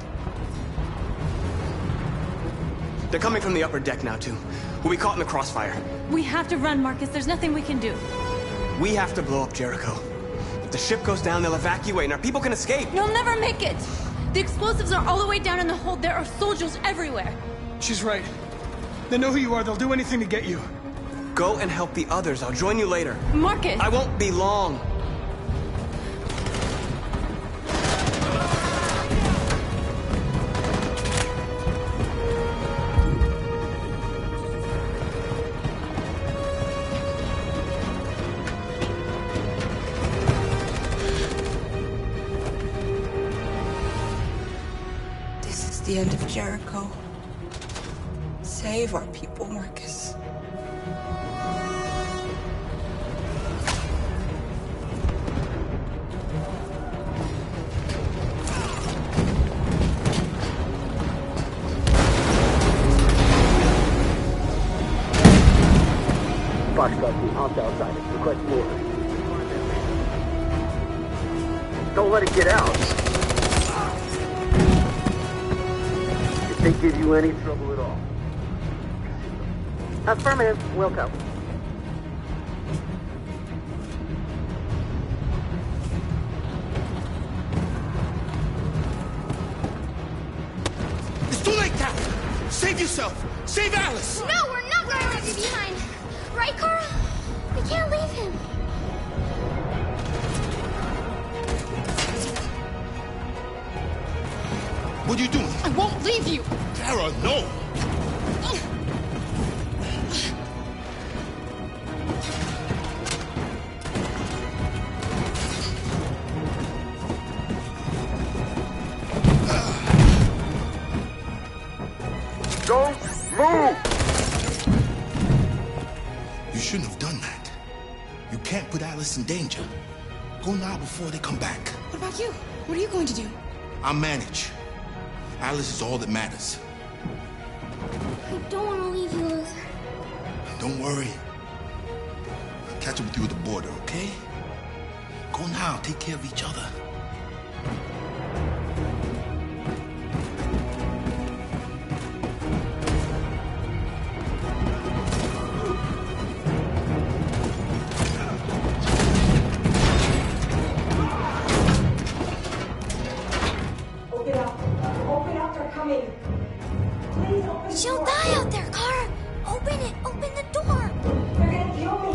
They're coming from the upper deck now, too. We'll be caught in the crossfire. We have to run, Marcus. There's nothing we can do. We have to blow up Jericho. If the ship goes down, they'll evacuate and our people can escape. You'll never make it! The explosives are all the way down in the hold. There are soldiers everywhere. She's right. They know who you are. They'll do anything to get you. Go and help the others. I'll join you later. Marcus! I won't be long. This is the end of Jericho. Save our people, Marcus. Foxtrot team, hopped outside. Request orders. Don't let it get out. If they give you any trouble at all. Affirmative. Welcome. It's too late, Cal! Save yourself! Save Alice! No, we're not going to leave you behind. Right, Carl? We can't leave him. What are you doing? I won't leave you! Kara, no! can't put Alice in danger. Go now before they come back. What about you? What are you going to do? I'll manage. Alice is all that matters. I don't want to leave you, Luther. Don't worry. I'll catch up with you at the border, okay? Go now. Take care of each other. She'll die out there, Kara! Open it! Open the door! They're gonna kill me!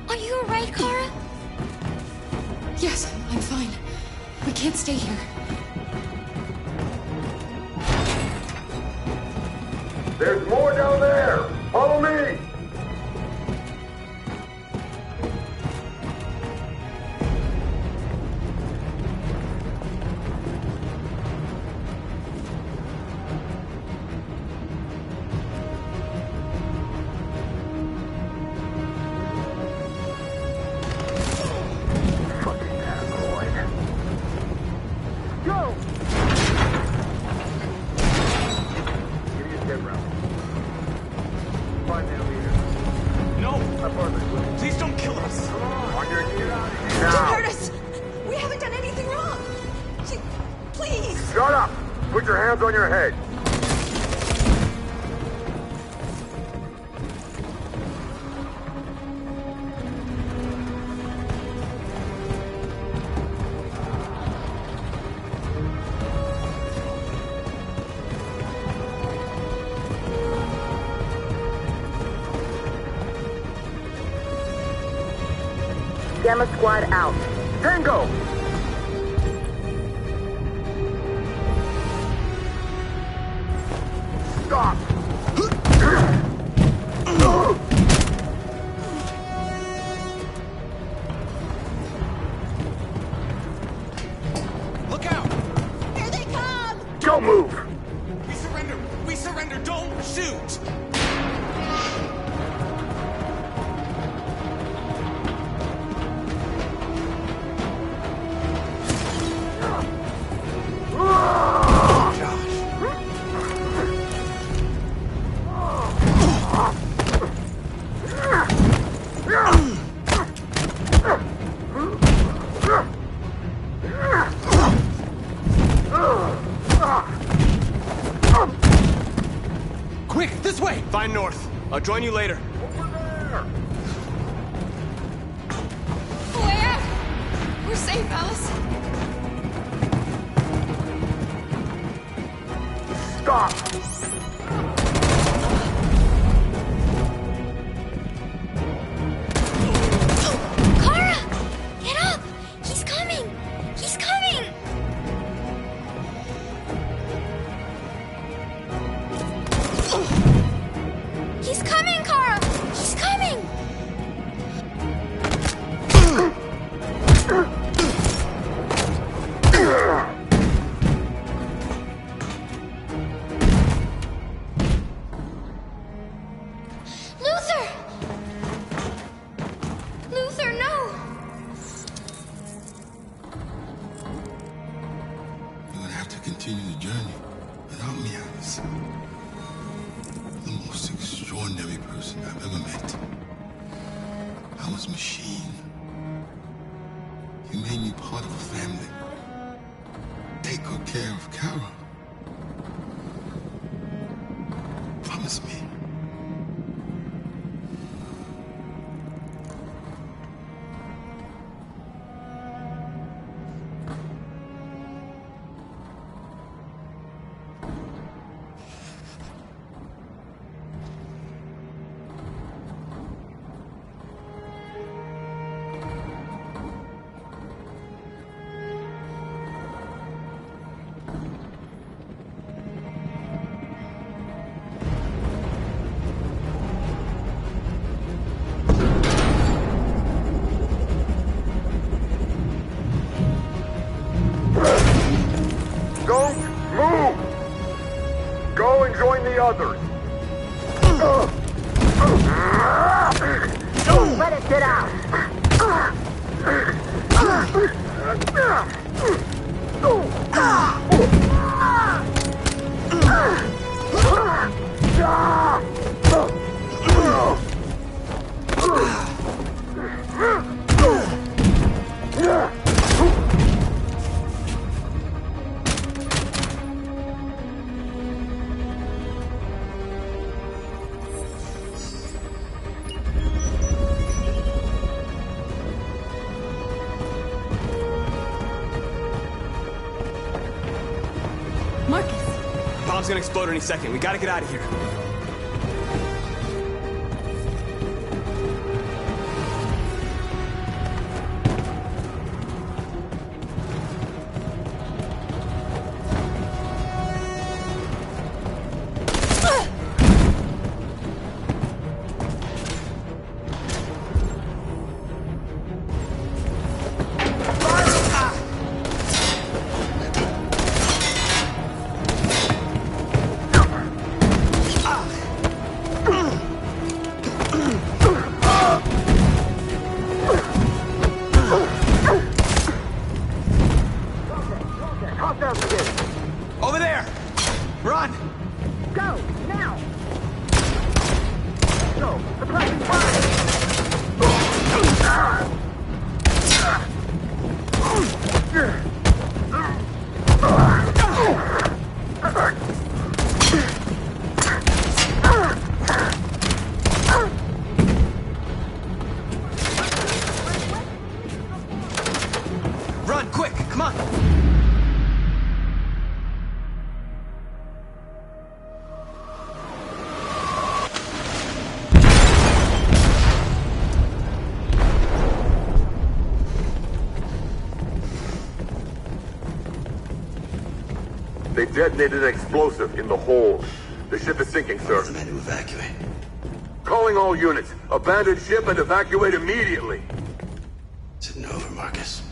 Are you alright, Kara? Yes, I'm fine. We can't stay here. There's more down there! Follow me! Please don't kill us. Don't hurt us! We haven't done anything wrong! Please! Shut up! Put your hands on your head! Gamma Squad out. Tango! Stop! Look out! Here they come! Don't move! We surrender! We surrender! Don't shoot! Quick, this way! Find north. I'll join you later. Where? We're safe, Alice. Stop! Kara! Get up! He's coming! He's coming! He's coming, Kara! He's coming! Luther! Luther, no! You're gonna have to continue the journey without me, Alice. The most extraordinary person I've ever met. I was a machine. You made me part of a family. Take good care of Carol. Promise me. others. Don't let it get out. Bomb's gonna explode any second. We gotta get out of here. Over there! Run! Go, now! Go, suppressing fire! Run, quick! Come on! They detonated an explosive in the hold. The ship is sinking, sir. The men to evacuate. Calling all units. Abandon ship and evacuate immediately. Is it over, Marcus?